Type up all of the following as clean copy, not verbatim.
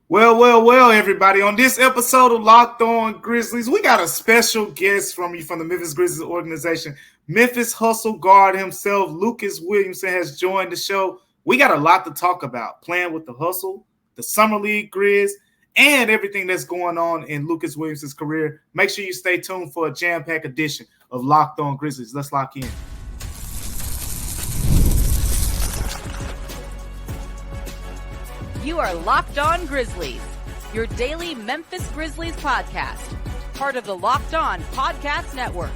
Well, everybody. On this episode of Locked On Grizzlies, we got a special guest from the Memphis Grizzlies organization. Memphis Hustle guard himself, Lucas Williamson, has joined the show. We got a lot to talk about, playing with the Hustle, the Summer League Grizz, and everything that's going on in Lucas Williamson's career. Make sure you stay tuned for a jam-packed edition of Locked On Grizzlies. Let's lock in. You are Locked On Grizzlies, your daily Memphis Grizzlies podcast, part of the Locked On Podcast Network,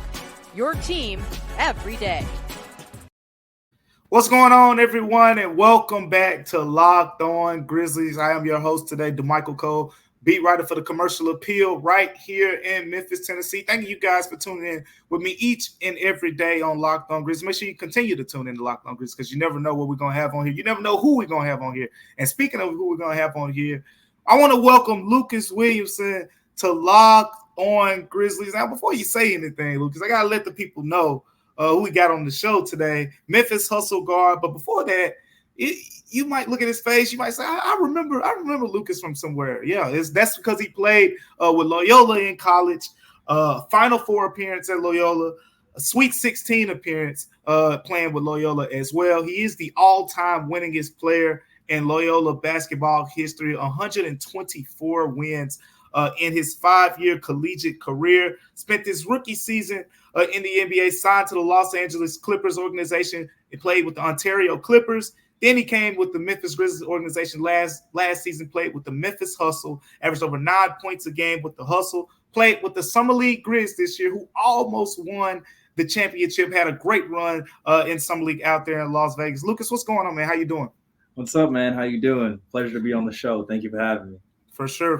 your team every day. What's going on, everyone, and welcome back to Locked On Grizzlies. I am your host today, DeMichael Cole, beat writer for the Commercial Appeal right here in Memphis, Tennessee. Thank you guys for tuning in with me each and every day on Locked On Grizzlies. Make sure you continue to tune in to Locked On Grizzlies because you never know what we're going to have on here. You never know who we're going to have on here. And speaking of who we're going to have on here, I want to welcome Lucas Williamson to Locked On Grizzlies. Now, before you say anything, Lucas, I got to let the people know who we got on the show today. Memphis Hustle guard. But before that, you might look at his face. You might say, I remember Lucas from somewhere. Yeah, that's because he played with Loyola in college, Final Four appearance at Loyola, a Sweet 16 appearance playing with Loyola as well. He is the all-time winningest player in Loyola basketball history, 124 wins in his 5-year collegiate career. Spent his rookie season in the NBA, signed to the Los Angeles Clippers organization. He played with the Ontario Clippers. Then he came with the Memphis Grizzlies organization last season, played with the Memphis Hustle, averaged over 9 points a game with the Hustle, played with the Summer League Grizz this year, who almost won the championship, had a great run in Summer League out there in Las Vegas. Lucas, what's going on, man? How you doing? What's up, man? How you doing? Pleasure to be on the show. Thank you for having me. For sure.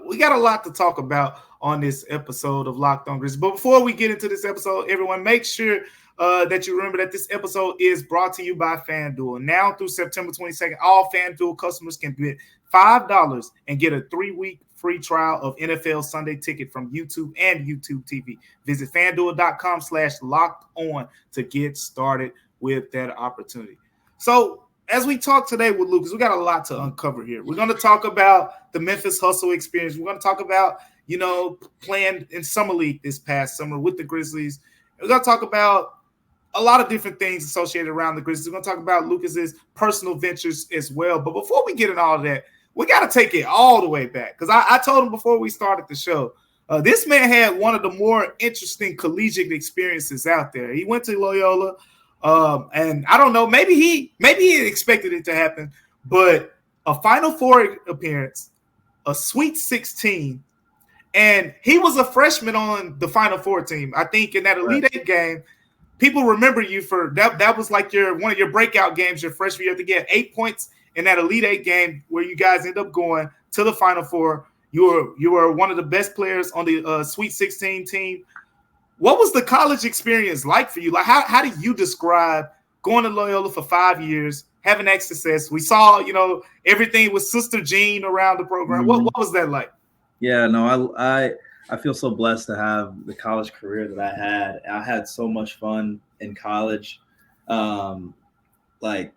We got a lot to talk about on this episode of Locked On Grizzlies. But before we get into this episode, everyone, make sure that you remember that this episode is brought to you by FanDuel. Now through September 22nd, all FanDuel customers can bid $5 and get a 3-week free trial of NFL Sunday Ticket from YouTube and YouTube TV. Visit FanDuel.com/locked-on to get started with that opportunity. So as we talk today with Lucas, we got a lot to uncover here. We're going to talk about the Memphis Hustle experience. We're going to talk about, playing in Summer League this past summer with the Grizzlies. We're going to talk about a lot of different things associated around the Grizzlies. We're going to talk about Lucas's personal ventures as well. But before we get into all of that, we got to take it all the way back. Because I told him before we started the show, this man had one of the more interesting collegiate experiences out there. He went to Loyola. And I don't know, maybe he expected it to happen, but a Final Four appearance, a Sweet 16, and he was a freshman on the Final Four team. I think in that Elite Eight game, people remember you for that. That was like one of your breakout games your freshman year to get 8 points in that Elite Eight game where you guys end up going to the Final Four. You were one of the best players on the Sweet 16 team. What was the college experience like for you? Like, how do you describe going to Loyola for 5 years, having that success? We saw, everything with Sister Jean around the program. Mm-hmm. What was that like? Yeah, no, I feel so blessed to have the college career that I had. I had so much fun in college. Like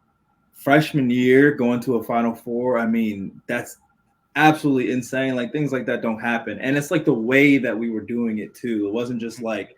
freshman year, going to a Final Four, I mean, that's absolutely insane. Like things like that don't happen. And it's like the way that we were doing it too. It wasn't just like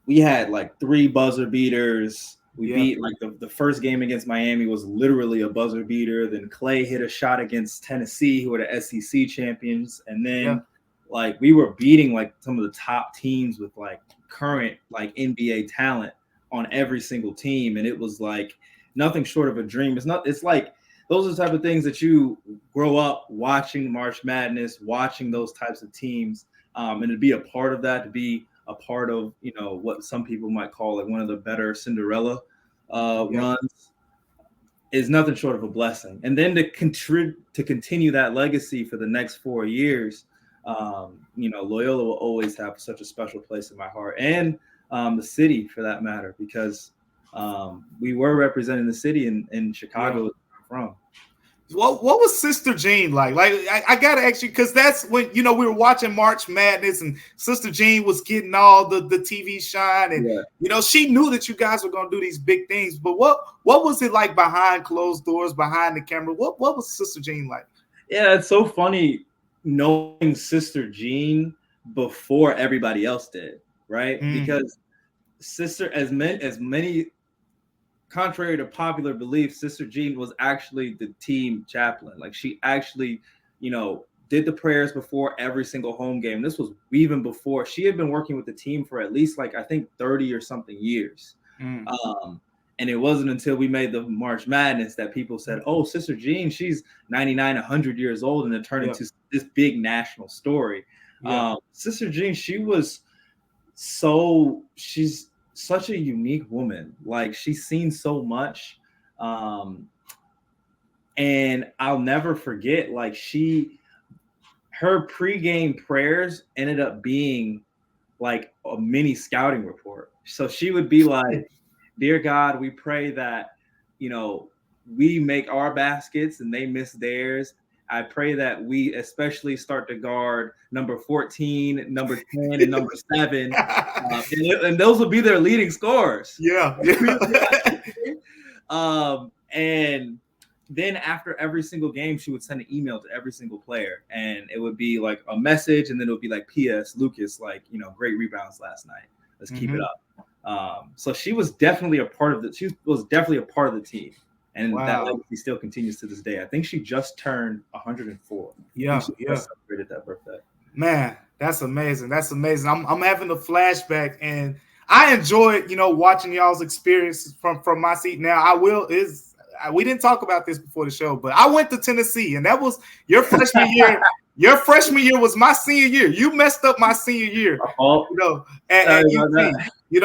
we had like 3 buzzer beaters. We beat like the first game against Miami was literally a buzzer beater. Then Clay hit a shot against Tennessee, who were the SEC champions. And then like we were beating like some of the top teams with like current like NBA talent on every single team. And it was like nothing short of a dream. It's like those are the type of things that you grow up watching March Madness, watching those types of teams, and to be a part of that, to be a part of, what some people might call like one of the better Cinderella runs is nothing short of a blessing. And then to continue that legacy for the next 4 years, Loyola will always have such a special place in my heart, and the city for that matter, because we were representing the city in Chicago. From. What was Sister Jean like? Like I gotta ask you, because that's when we were watching March Madness and Sister Jean was getting all the TV shine, and she knew that you guys were gonna do these big things. But what was it like behind closed doors, behind the camera? What was Sister Jean like? Yeah, it's so funny knowing Sister Jean before everybody else did, right? Because Sister, as many contrary to popular belief, Sister Jean was actually the team chaplain. Like she actually, did the prayers before every single home game. This was even before she had been working with the team for at least I think 30 or something years. And it wasn't until we made the March Madness that people said, "Oh, Sister Jean, she's 99, 100 years old," and it turned into this big national story. Sister Jean, she's such a unique woman. Like she's seen so much. And I'll never forget, her pregame prayers ended up being like a mini scouting report. So she would be like, "Dear God, we pray that, we make our baskets and they miss theirs. I pray that we especially start to guard number 14, number 10, and number 7. And those will be their leading scorers." Yeah. And then after every single game, she would send an email to every single player. And it would be like a message. And then it would be like, "P.S. Lucas, great rebounds last night. Let's keep it up." So she was definitely a part of the team. And that legacy still continues to this day. I think she just turned 104. Yeah, she just celebrated that birthday. Man, that's amazing. That's amazing. I'm having a flashback, and I enjoyed, watching y'all's experiences from my seat. Now, we didn't talk about this before the show, but I went to Tennessee, and that was your freshman year. Your freshman year was my senior year. You messed up my senior year. At UT. We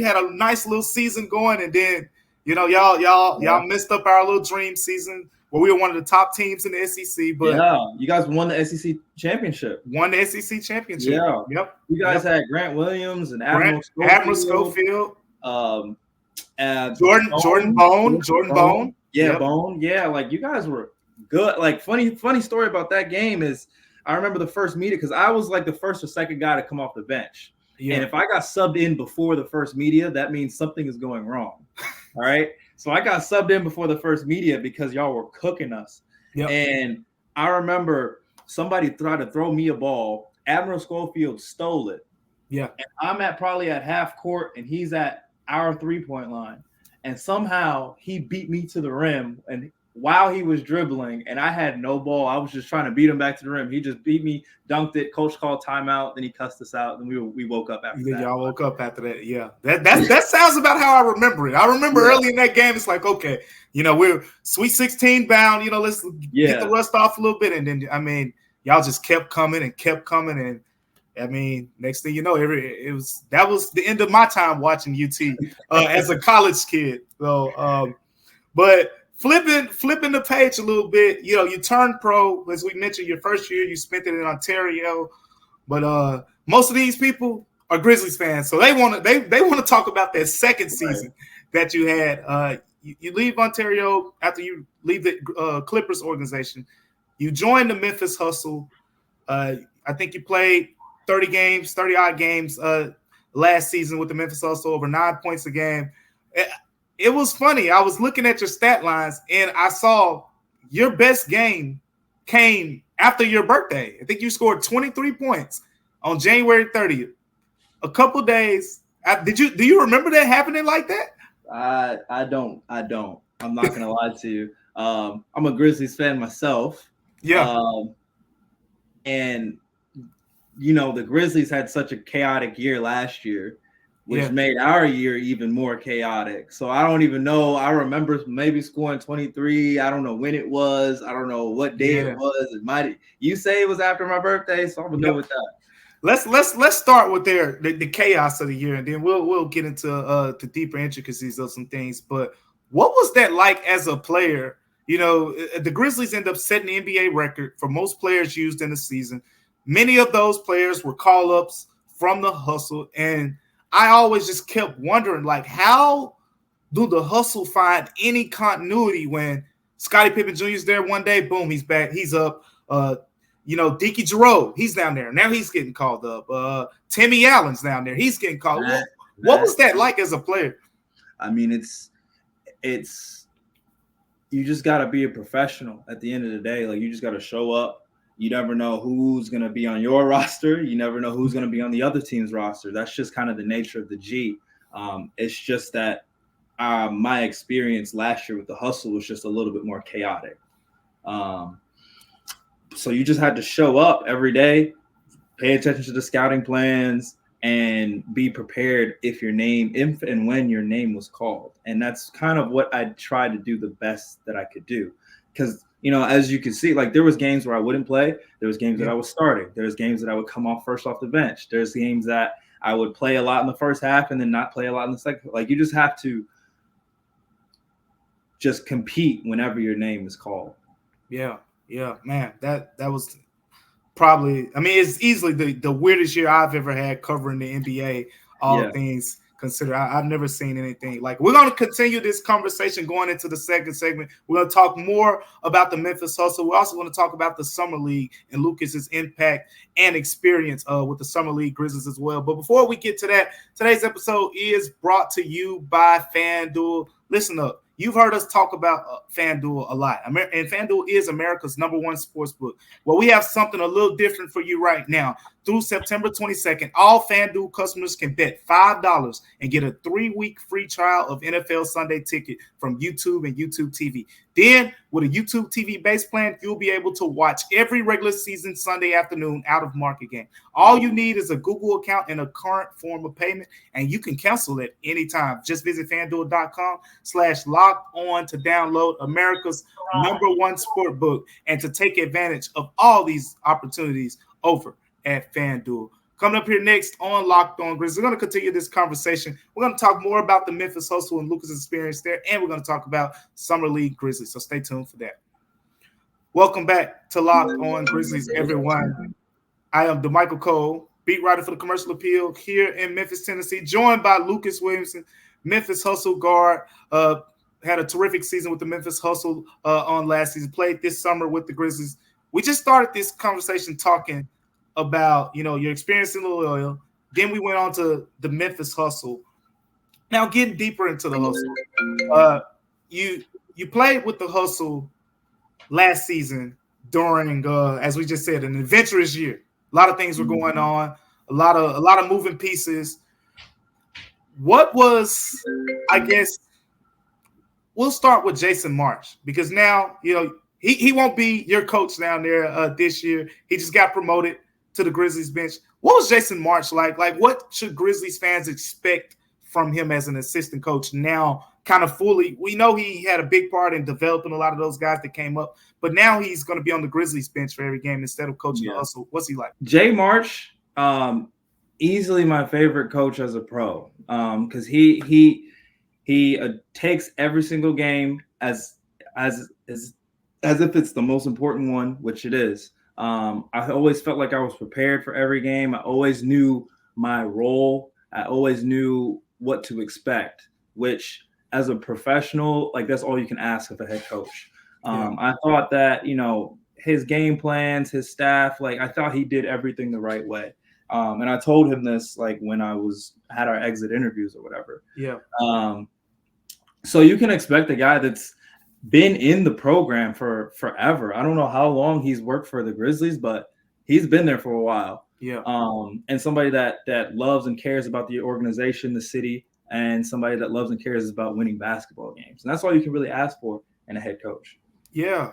had a nice little season going, and then y'all messed up our little dream season where we were one of the top teams in the SEC. But you guys won the SEC championship. Yeah. Yep. You guys had Grant Williams and Admiral Schofield. Jordan Bone. Yeah, yep. Bone. Yeah, you guys were good. Funny story about that game is I remember the first meeting because I was the first or second guy to come off the bench. Yeah. And if I got subbed in before the first media, that means something is going wrong. All right. So I got subbed in before the first media because y'all were cooking us. Yep. And I remember somebody tried to throw me a ball. Admiral Schofield stole it. Yeah. And I'm probably at half court and he's at our 3-point line. And somehow he beat me to the rim. And while he was dribbling and I had no ball, I was just trying to beat him back to the rim. He just beat me, dunked it. Coach called timeout. Then he cussed us out. And we woke up after that. Y'all woke up after that. Yeah. That sounds about how I remember it. I remember early in that game, it's like, okay, we're Sweet 16 bound. Let's get the rust off a little bit. And then, y'all just kept coming. And next thing you know, that was the end of my time watching UT as a college kid. So, but flipping the page a little bit, you turned pro, as we mentioned, your first year, you spent it in Ontario, but most of these people are Grizzlies fans, so they want to talk about that second season that you had. You leave Ontario after you leave the Clippers organization. You joined the Memphis Hustle. I think you played 30 odd games last season with the Memphis Hustle, over 9 points a game. It was funny. I was looking at your stat lines, and I saw your best game came after your birthday. I think you scored 23 points on January 30th. A couple days. Do you remember that happening like that? I don't. I'm not gonna lie to you. I'm a Grizzlies fan myself. Yeah. And the Grizzlies had such a chaotic year last year, which made our year even more chaotic. So I don't even know. I remember maybe scoring 23. I don't know when it was. I don't know what day it was. You say it was after my birthday, so I'm gonna go with that. Let's start with the chaos of the year, and then we'll get into the deeper intricacies of some things. But what was that like as a player? The Grizzlies end up setting the NBA record for most players used in a season. Many of those players were call-ups from the Hustle, and I always just kept wondering, how do the Hustle find any continuity when Scotty Pippen Jr. is there one day. Boom, he's back. He's up. Deke Giroux, he's down there. Now he's getting called up. Timmy Allen's down there. He's getting called. What was that like as a player? I mean, it's you just got to be a professional at the end of the day. Like, you just got to show up. You never know who's going to be on your roster. You never know who's going to be on the other team's roster. That's just kind of the nature of the G. It's just that my experience last year with the Hustle was just a little bit more chaotic. So you just had to show up every day, pay attention to the scouting plans, and be prepared if and when your name was called. And that's kind of what I tried to do the best that I could do. Because, as you can see, like, there was games where I wouldn't play. There was games that I was starting. There's games that I would come off the bench. There's games that I would play a lot in the first half and then not play a lot in the second. Like, you just have to just compete whenever your name is called. Yeah, man, that was probably, it's easily the weirdest year I've ever had covering the NBA, all things considered. I've never seen anything like. We're going to continue this conversation going into the second segment. We're going to talk more about the Memphis Hustle. We're also going to talk about the Summer League and Lucas's impact and experience with the Summer League Grizzlies as well. But before we get to that, today's episode is brought to you by FanDuel. Listen up. You've heard us talk about FanDuel a lot, and FanDuel is America's #1 sportsbook. Well, we have something a little different for you right now. Through September 22nd, all FanDuel customers can bet $5 and get a 3-week free trial of NFL Sunday Ticket from YouTube and YouTube TV. Then, with a YouTube TV base plan, you'll be able to watch every regular season Sunday afternoon out-of-market game. All you need is a Google account and a current form of payment, and you can cancel it anytime. Just visit FanDuel.com/locked-on to download America's #1 sportbook and to take advantage of all these opportunities over at FanDuel. Coming up here next on Locked On Grizzlies, we're going to continue this conversation. We're going to talk more about the Memphis Hustle and Lucas' experience there, and we're going to talk about Summer League Grizzlies. So stay tuned for that. Welcome back to Locked On Grizzlies, everyone. I am DeMichael Cole, beat writer for the Commercial Appeal here in Memphis, Tennessee, joined by Lucas Williamson, Memphis Hustle guard. Had a terrific season with the Memphis Hustle on last season, played this summer with the Grizzlies. We just started this conversation talking about, your experience in the Loyal. Then we went on to the Memphis Hustle. Now, getting deeper into the Hustle, you played with the Hustle last season during, as we just said, an adventurous year. A lot of things were going on, a lot of moving pieces. What was, I guess, we'll start with Jason Marsh, because now, he won't be your coach down there this year. He just got promoted to the Grizzlies bench. What was Jason Marsh like? Like, what should Grizzlies fans expect from him as an assistant coach now, kind of fully? We know he had a big part in developing a lot of those guys that came up, but now he's going to be on the Grizzlies bench for every game instead of coaching the Hustle. What's he like? Jay Marsh, easily my favorite coach as a pro, because he takes every single game as if it's the most important one, which it is. I always felt like I was prepared for every game. I always knew my role. I always knew what to expect, which as a professional, like, that's all you can ask of a head coach. I thought that, his game plans, his staff, like, I thought he did everything the right way. And I told him this, like, when I had our exit interviews or whatever. Yeah. So you can expect a guy that's been in the program for forever. I don't know how long he's worked for the Grizzlies, but he's been there for a while. Yeah. And somebody that loves and cares about the organization, the city, and somebody that loves and cares about winning basketball games. And that's all you can really ask for in a head coach. Yeah.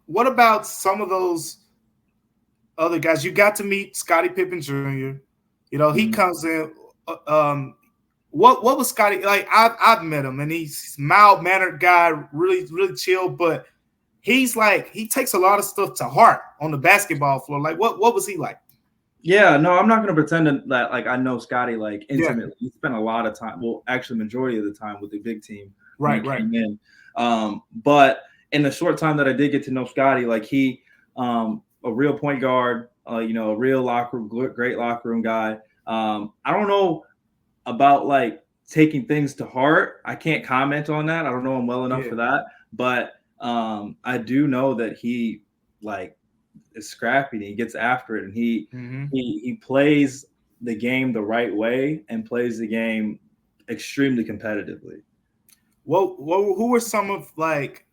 What about some of those other guys? You got to meet Scotty Pippen Jr. He comes in. What was Scotty like? I've met him, and he's mild-mannered guy, really, really chill. But he's like, he takes a lot of stuff to heart on the basketball floor. Like, what was he like? Yeah, no, I'm not going to pretend that like I know Scotty like intimately. Yeah. He spent a lot of time, well, actually, majority of the time with the big team. Right. In. But in the short time that I did get to know Scotty, like, he, a real point guard, a real great locker room guy. I don't know about like taking things to heart. I can't comment on that. I don't know him well enough for that, but I do know that he like is scrappy and he gets after it, and he plays the game the right way and plays the game extremely competitively. Well, who were some of, like,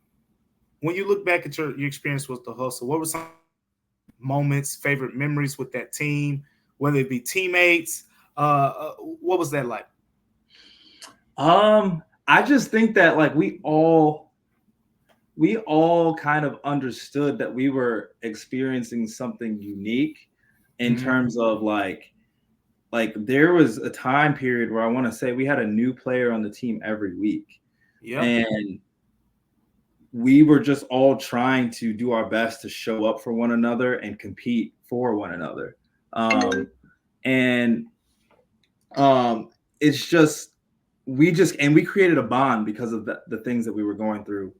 when you look back at your experience with the Hustle, what were some moments, favorite memories with that team, whether it be teammates? What was that like? I just think that like we all kind of understood that we were experiencing something unique in terms of like there was a time period where I want to say we had a new player on the team every week. Yeah. And we were just all trying to do our best to show up for one another and compete for one another. It's just we created a bond because of the things that we were going through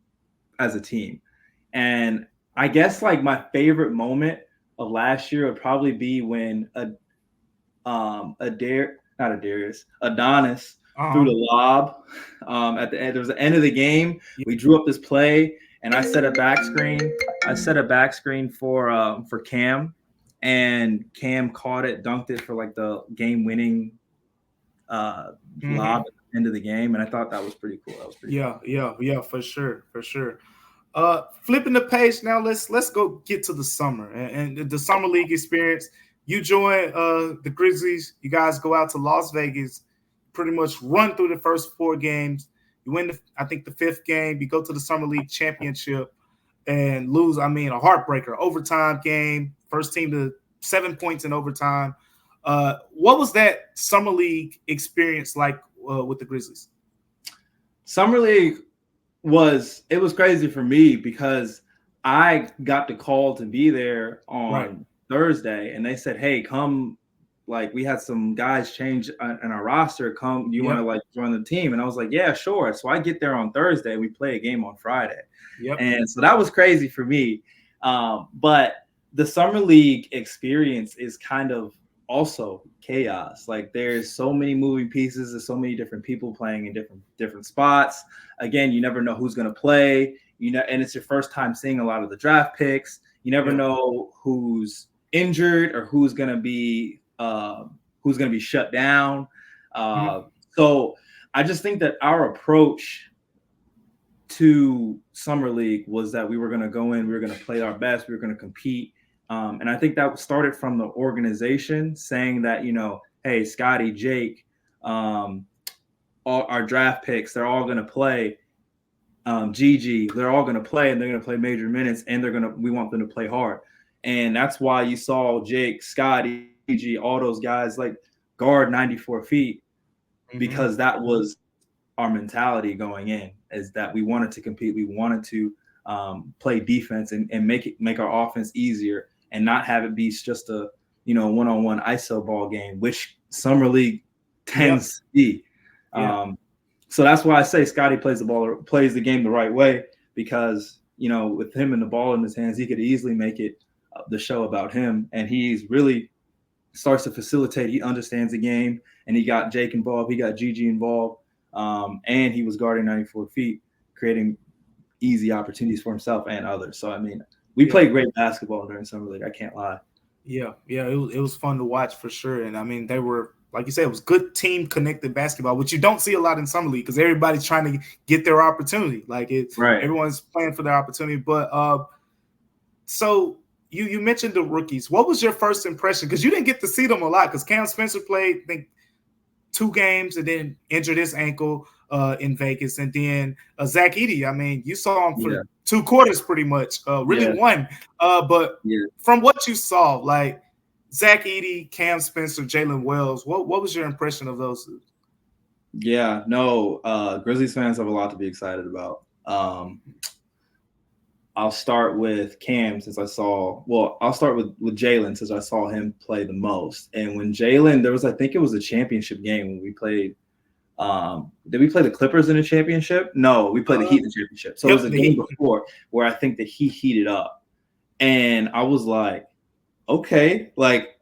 as a team. And I guess like my favorite moment of last year would probably be when Adonis threw the lob at the end. There was the end of the game. We drew up this play, and I set a back screen for Cam, and Cam caught it, dunked it for like the game-winning lob at the end of the game, and I thought that was pretty cool. That was pretty cool. Yeah, for sure. Flipping the page now, let's go get to the summer and the summer league experience. You join the Grizzlies. You guys go out to Las Vegas, pretty much run through the first 4 games. You win, I think, the 5th game. You go to the Summer League Championship and lose, a heartbreaker. Overtime game, first team to 7 points in overtime. What was that Summer League experience like with the Grizzlies? Summer League was crazy for me because I got the call to be there on Thursday, and they said, hey, come, like we had some guys change in our roster, come, you want to like join the team? And I was like, yeah, sure. So I get there on Thursday, we play a game on Friday. And so that was crazy for me. But the summer league experience is kind of also chaos. Like there's so many moving pieces, there's so many different people playing in different spots. Again, you never know who's going to play, and it's your first time seeing a lot of the draft picks. You never know who's injured or who's going to be shut down. So I just think that our approach to summer league was that we were going to go in, we were going to play our best, we were going to compete. And I think that started from the organization saying that, hey, Scotty, Jake, all our draft picks, they're all going to play. Gigi, they're all going to play, and they're going to play major minutes, and we want them to play hard. And that's why you saw Jake, Scotty, Gigi, all those guys like guard 94 feet, because that was our mentality going in, is that we wanted to compete. We wanted to play defense and make our offense easier and not have it be just a, one-on-one ISO ball game, which summer league tends to be. So that's why I say Scotty plays the game the right way, because, with him and the ball in his hands, he could easily make it the show about him. And he's really starts to facilitate. He understands the game, and he got Jake involved. He got Gigi involved. And he was guarding 94 feet, creating easy opportunities for himself and others. So, we played great basketball during summer league. I can't lie. Yeah. It was fun to watch for sure. And they were, like you said, it was good team connected basketball, which you don't see a lot in summer league because everybody's trying to get their opportunity. Like everyone's playing for their opportunity. But so you mentioned the rookies. What was your first impression? Because you didn't get to see them a lot, because Cam Spencer played, I think, 2 games and then injured his ankle in Vegas. And then Zach Edey, you saw him for 2 quarters pretty much, one. But from what you saw, like Zach Edey, Cam Spencer, Jalen Wells, what was your impression of those? Yeah, no, Grizzlies fans have a lot to be excited about. I'll start with Cam I'll start with Jalen since I saw him play the most. And when Jalen, I think it was a championship game when we played. Did we play the Clippers in the championship? No, we played the Heat in the championship. So it was a game before where I think that he heated up. And I was like, okay, like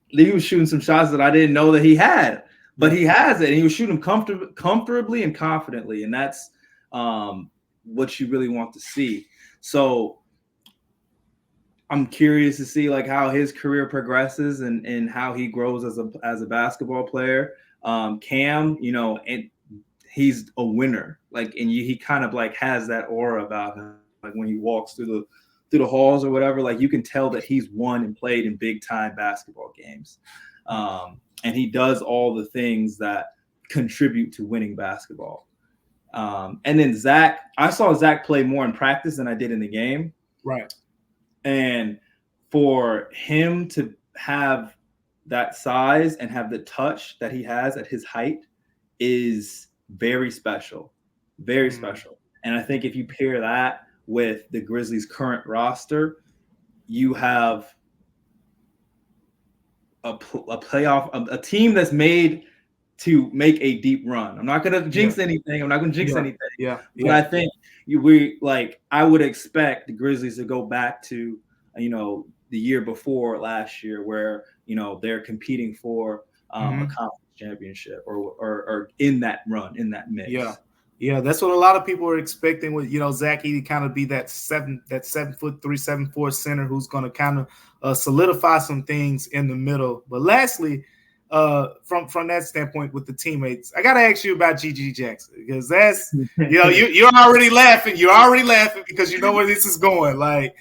he was shooting some shots that I didn't know that he had. but he has it, and he was shooting comfortably and confidently, and that's what you really want to see. So I'm curious to see like how his career progresses and how he grows as a basketball player. Cam, and he's a winner, like, and he kind of like has that aura about him, like when he walks through the halls or whatever, like you can tell that he's won and played in big time basketball games. And he does all the things that contribute to winning basketball. And then Zach, I saw Zach play more in practice than I did in the game. Right. And for him to have that size and have the touch that he has at his height is very special, very special. And I think if you pair that with the Grizzlies' current roster, you have a team that's made to make a deep run. I'm not going to jinx anything. Yeah. But I think I would expect the Grizzlies to go back to, the year before last year where, they're competing for a conference championship or in that run, in that mix. Yeah, that's what a lot of people are expecting with, Zach Edey kind of be that 7'3", 7'4" center who's going to kind of solidify some things in the middle. But lastly, from that standpoint with the teammates, I got to ask you about GG Jackson, because that's, you're already laughing. You're already laughing because you know where this is going. Like,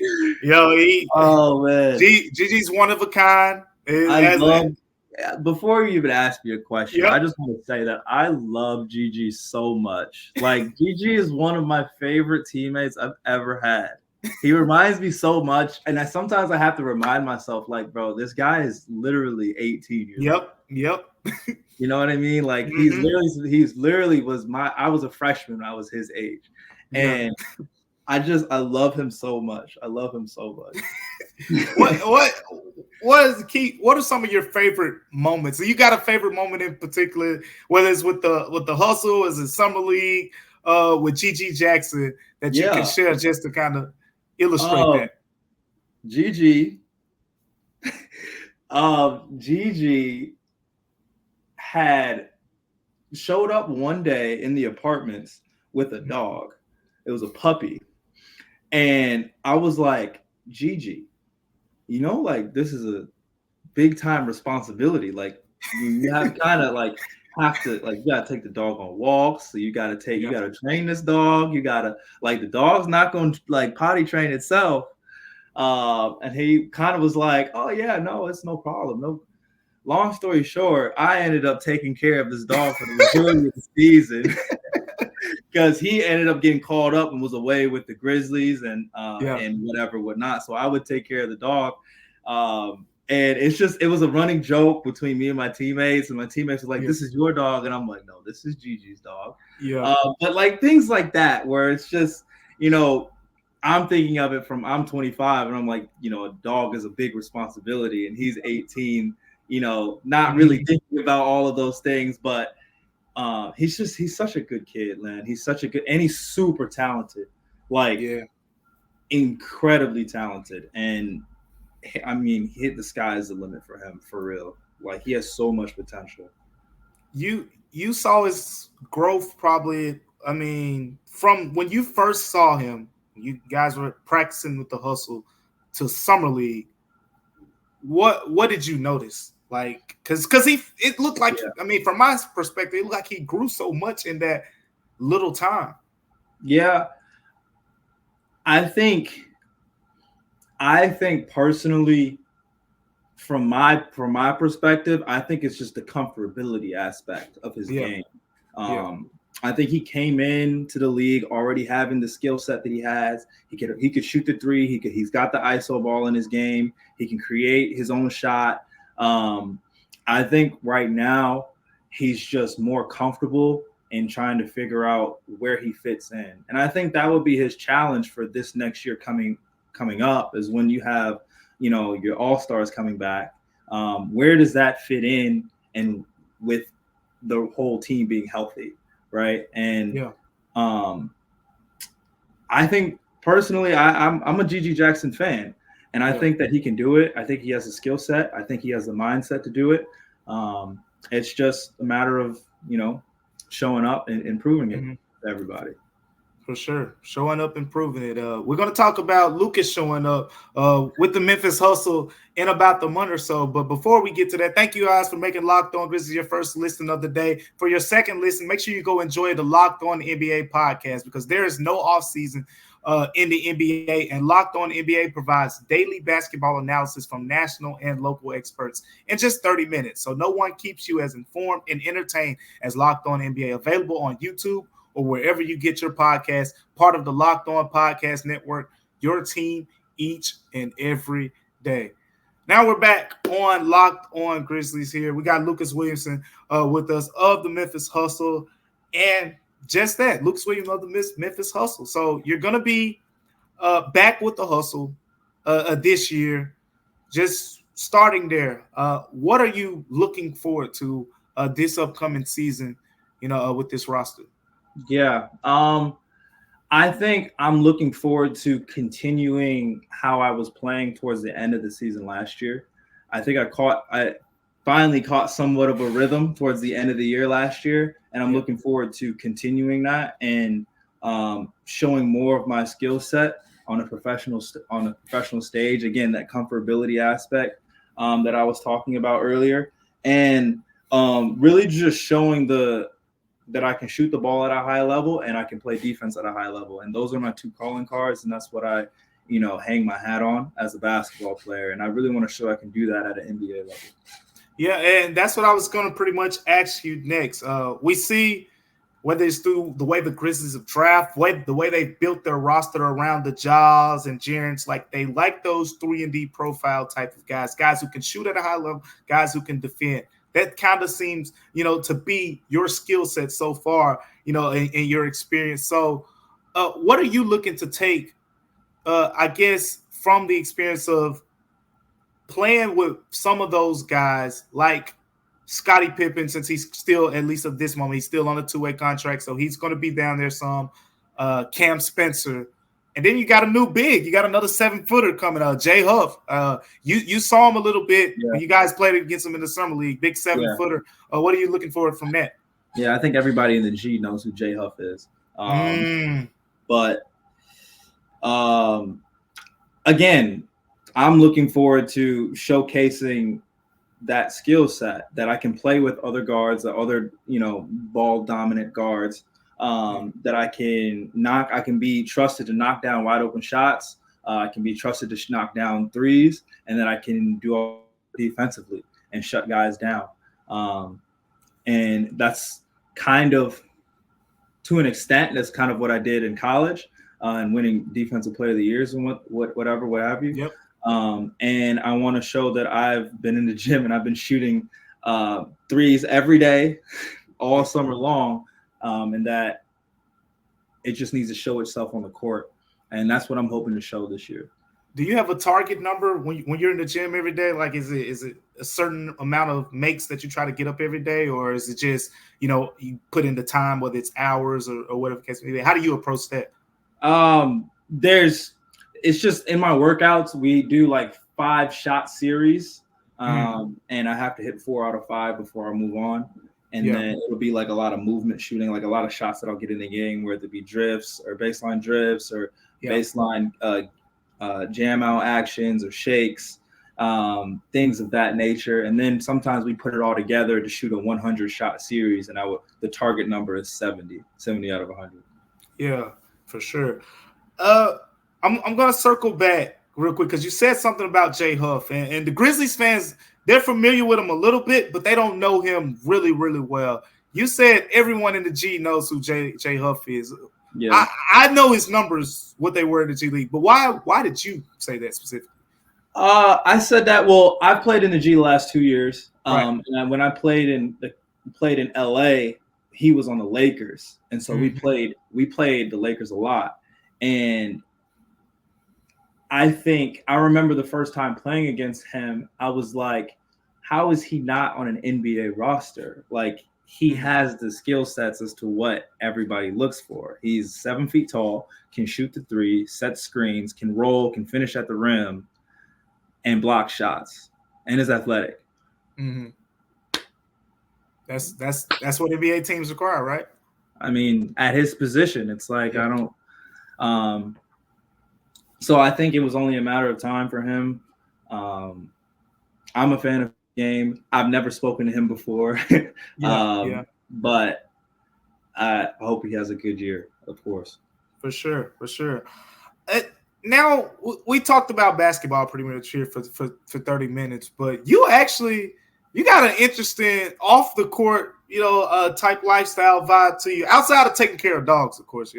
oh man, GG's one of a kind. Before you even ask me a question, I just want to say that I love GG so much. Like, GG is one of my favorite teammates I've ever had. He reminds me so much, and sometimes I have to remind myself, like, bro, this guy is literally 18 years old. Yep. You know what I mean? Like, he's literally I was a freshman when I was his age, and I love him so much. What is the key? What are some of your favorite moments? So you got a favorite moment in particular, whether it's with the hustle, is it summer league, with GG Jackson that you can share just to kind of illustrate that? GG had showed up one day in the apartments with a dog. It was a puppy. And I was like, GG, like, this is a big time responsibility. Like, you have kind of like have to, like, you gotta take the dog on walks. So you gotta train this dog. You gotta, like, the dog's not gonna like potty train itself. And he kind of was like, oh yeah, no, it's no problem. No. Long story short, I ended up taking care of this dog for the majority of the season because he ended up getting called up and was away with the Grizzlies and whatnot. So I would take care of the dog. And it was a running joke between me and my teammates. And my teammates were like, this is your dog. And I'm like, no, this is GG's dog. Yeah. But like things like that, where it's just, I'm thinking of it from, I'm 25 and I'm like, a dog is a big responsibility and he's 18, not really thinking about all of those things, but he's such a good kid, man. He's and he's super talented, incredibly talented. And I mean, the sky is the limit for him, for real. Like, he has so much potential. You saw his growth probably, I mean, from when you first saw him, you guys were practicing with the hustle to summer league. What did you notice? Like, because it looked like, I mean, from my perspective, it looked like he grew so much in that little time. Yeah. I think personally, from my perspective, I think it's just the comfortability aspect of his game. I think he came into the league already having the skill set that he has. He could shoot the three. He's got the ISO ball in his game. He can create his own shot. I think right now he's just more comfortable in trying to figure out where he fits in. And I think that would be his challenge for this next year coming up, is when you have, your all-stars coming back. Where does that fit in, and with the whole team being healthy, right? And I think personally, I'm a GG Jackson fan. And I think that he can do it. I think he has a skill set. I think he has the mindset to do it. it's just a matter of, showing up and proving it to everybody. For sure. Showing up and proving it. We're going to talk about Lucas showing up with the Memphis Hustle in about the month or so. But before we get to that, thank you guys for making Locked On Grizzlies your first listen of the day. For your second listen, make sure you go enjoy the Locked On NBA podcast, because there is no offseason in the NBA, and Locked On NBA provides daily basketball analysis from national and local experts in just 30 minutes. So no one keeps you as informed and entertained as Locked On NBA. Available on YouTube or wherever you get your podcast, part of the Locked On Podcast Network, your team each and every day. Now we're back on Locked On Grizzlies here. We got Lucas Williamson with us of the Memphis Hustle, and just that, Lucas Williamson of the Memphis Hustle. So you're going to be back with the Hustle this year, just starting there. What are you looking forward to this upcoming season, with this roster? Yeah. I think I'm looking forward to continuing how I was playing towards the end of the season last year. I think I finally caught somewhat of a rhythm towards the end of the year last year, and I'm looking forward to continuing that and showing more of my skill set on a professional stage. Again, that comfortability aspect that I was talking about earlier, and really just showing that I can shoot the ball at a high level and I can play defense at a high level. And those are my two calling cards. And that's what I, hang my hat on as a basketball player. And I really want to show I can do that at an NBA level. Yeah, and that's what I was going to pretty much ask you next. We see, whether it's through the way the Grizzlies have drafted, the way they built their roster around the Jaws and Jarens, like they like those 3-and-D profile type of guys who can shoot at a high level, guys who can defend. That kind of seems, to be your skill set so far, in your experience. So what are you looking to take, I guess, from the experience of playing with some of those guys like Scotty Pippen, since he's still, at least at this moment, he's still on a 2-way contract, so he's going to be down there some, Cam Spencer. And then you got a new big. You got another 7-footer coming out, Jay Huff. You saw him a little bit when you guys played against him in the summer league. Big 7-footer. What are you looking for from that? Yeah, I think everybody in the G knows who Jay Huff is. But again, I'm looking forward to showcasing that skill set that I can play with other guards, the other ball dominant guards. That I can be trusted to knock down wide open shots. I can be trusted to knock down threes, and then I can do all defensively and shut guys down. And that's kind of, to an extent, that's kind of what I did in college and winning defensive player of the years and what have you. Yep. And I want to show that I've been in the gym and I've been shooting threes every day, all summer long. And that it just needs to show itself on the court. And that's what I'm hoping to show this year. Do you have a target number when you're in the gym every day? Like, is it a certain amount of makes that you try to get up every day? Or is it just, you put in the time, whether it's hours or whatever the case may be? How do you approach that? It's just in my workouts, we do like 5-shot series. And I have to hit 4 out of 5 before I move on. And then it'll be like a lot of movement shooting, like a lot of shots that I'll get in the game, whether it be drifts or baseline drifts or baseline jam out actions or shakes, things of that nature. And then sometimes we put it all together to shoot a 100-shot series. And the target number is 70 out of 100. Yeah, for sure. I'm going to circle back real quick because you said something about Jay Huff. And the Grizzlies fans, they're familiar with him a little bit, but they don't know him really, really well. You said everyone in the G knows who Jay Huff is. Yeah. I know his numbers, what they were in the G League, but why did you say that specifically? I said that. Well, I've played in the G the last 2 years. Right. And when I played in LA, he was on the Lakers, and so we played the Lakers a lot. And I remember the first time playing against him, I was like, how is he not on an NBA roster? Like, he has the skill sets as to what everybody looks for. He's 7 feet tall, can shoot the three, set screens, can roll, can finish at the rim, and block shots, and is athletic. That's what NBA teams require, right? I mean, at his position, it's like I don't. So I think it was only a matter of time for him. I'm a fan of the game. I've never spoken to him before, but I hope he has a good year, of course. For sure. Now we talked about basketball pretty much here for 30 minutes, but you got an interesting off the court, type lifestyle vibe to you outside of taking care of dogs, of course.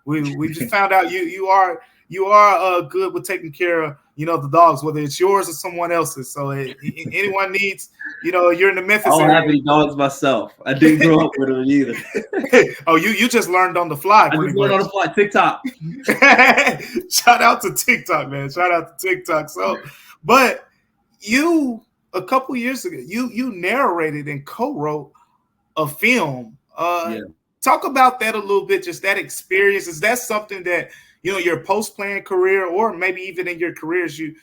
We just found out you are good with taking care of the dogs, whether it's yours or someone else's. So anyone needs, you're in the Memphis area. I don't have any dogs myself. I didn't grow up with them either. Oh, you just learned on the fly. I just learned on the fly. TikTok. Shout out to TikTok, man. Shout out to TikTok. So, but you a couple years ago, you narrated and co-wrote a film. Talk about that a little bit. Just that experience. Is that something that your post-playing career, or maybe even in your careers, you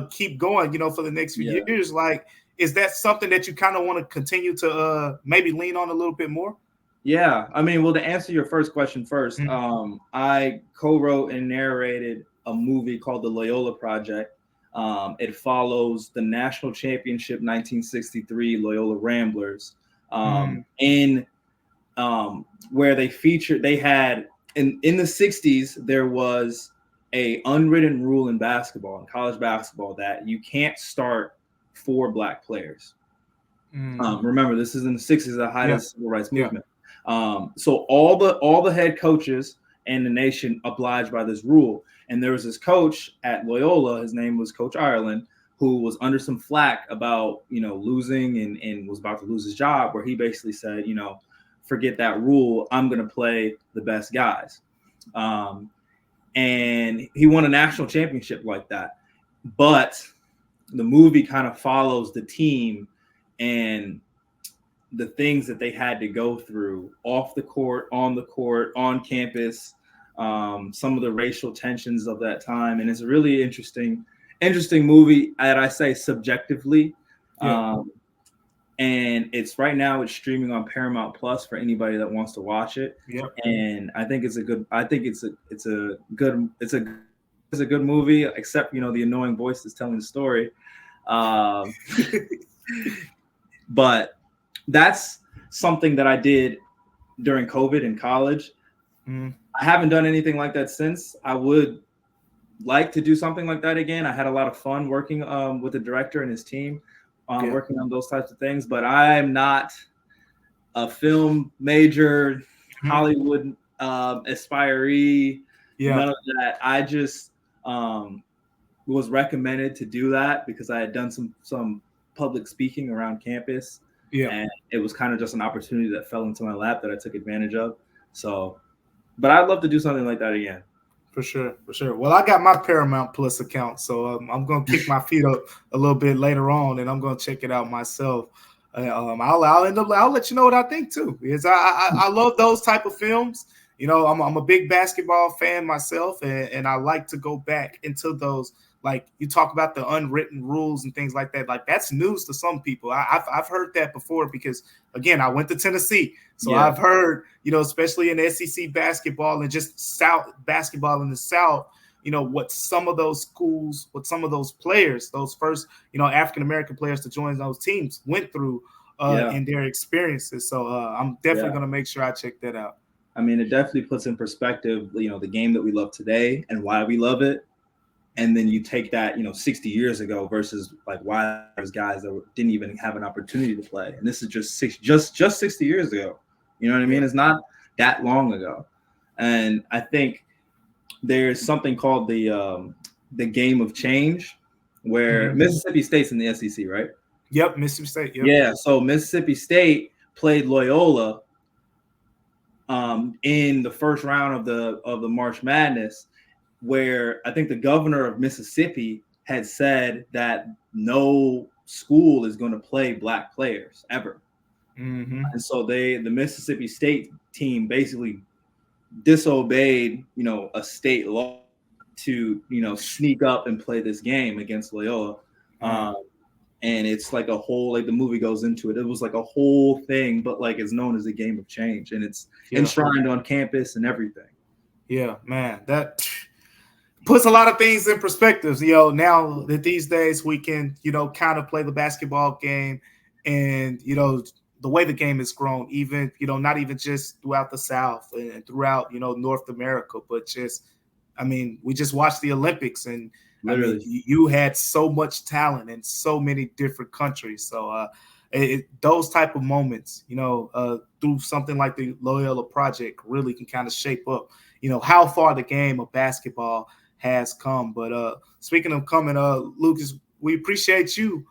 keep going, for the next few years? Like, is that something that you kind of want to continue to maybe lean on a little bit more? Yeah, I mean, well, to answer your first question first, I co-wrote and narrated a movie called The Loyola Project. It follows the national championship 1963 Loyola Ramblers, where they had. In the 60s, there was a unwritten rule in basketball, in college basketball, that you can't start 4 black players. Remember, this is in the 60s, the height of the civil rights movement. So all the head coaches in the nation obliged by this rule. And there was this coach at Loyola, his name was Coach Ireland, who was under some flack about, losing and was about to lose his job, where he basically said, forget that rule. I'm going to play the best guys. And he won a national championship like that. But the movie kind of follows the team and the things that they had to go through off the court, on campus, some of the racial tensions of that time. And it's a really interesting movie that I say subjectively. And it's streaming on Paramount Plus for anybody that wants to watch it. And I think it's a good movie, except the annoying voice that's telling the story. But that's something that I did during COVID in college. I haven't done anything like that since. I would like to do something like that again. I had a lot of fun working with the director and his team. Working on those types of things, but I'm not a film major, Hollywood aspiree, none of that. I just was recommended to do that because I had done some public speaking around campus, and it was kind of just an opportunity that fell into my lap that I took advantage of. So, but I'd love to do something like that again. For sure. Well, I got my Paramount Plus account, so I'm going to kick my feet up a little bit later on, and I'm going to check it out myself. I'll let you know what I think too, because I love those type of films. I'm a big basketball fan myself, and I like to go back into those. Like you talk about the unwritten rules and things like that. Like that's news to some people. I've heard that before because again, I went to Tennessee, so I've heard especially in SEC basketball and just South basketball in the South. What some of those schools, what some of those players, those first African American players to join those teams went through in their experiences. So I'm definitely going to make sure I check that out. I mean, it definitely puts in perspective, the game that we love today and why we love it. And then you take that, 60 years ago versus like why there's guys that didn't even have an opportunity to play. And this is just 60 years ago. You know what I mean? It's not that long ago. And I think there's something called the game of change where Mississippi State's in the SEC, right? Yep, Mississippi State. Yep. Yeah, so Mississippi State played Loyola in the first round of the March Madness, where I think the governor of Mississippi had said that no school is going to play black players ever. And so the Mississippi State team basically disobeyed, a state law to, sneak up and play this game against Loyola. and it's like a whole, like the movie goes into it. It was like a whole thing, but like it's known as a game of change, and it's enshrined on campus and everything. Yeah, man, that puts a lot of things in perspective. Now that these days we can, kind of play the basketball game, and the way the game has grown, even not even just throughout the South and throughout North America, but just, we just watched the Olympics, and literally, you had so much talent in so many different countries. So those type of moments, through something like the Loyola Project, really can kind of shape up, how far the game of basketball has come. But speaking of coming, Lucas, we appreciate you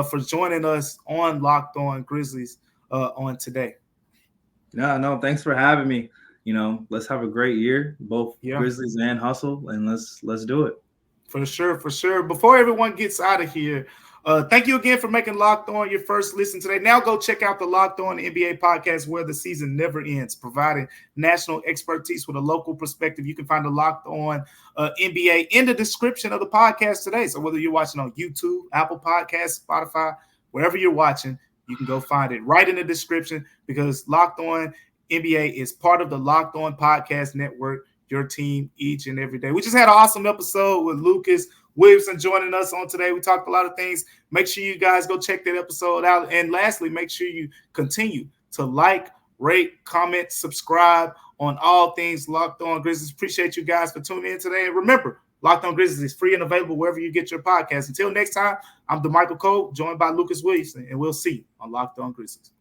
for joining us on Locked On Grizzlies on today. No, thanks for having me. Let's have a great year, both Grizzlies and Hustle, and let's do it. For sure. Before everyone gets out of here, thank you again for making Locked On your first listen today. Now go check out the Locked On NBA podcast, where the season never ends, providing national expertise with a local perspective. You can find the Locked On NBA in the description of the podcast today. So whether you're watching on YouTube, Apple Podcasts, Spotify, wherever you're watching, you can go find it right in the description, because Locked On NBA is part of the Locked On Podcast Network, your team each and every day. We just had an awesome episode with Lucas Williamson joining us on today. We talked a lot of things. Make sure you guys go check that episode out. And lastly, make sure you continue to like, rate, comment, subscribe on all things Locked On Grizzlies. Appreciate you guys for tuning in today. And remember, Locked On Grizzlies is free and available wherever you get your podcast. Until next time, I'm DeMichael Cole, joined by Lucas Williamson, and we'll see you on Locked On Grizzlies.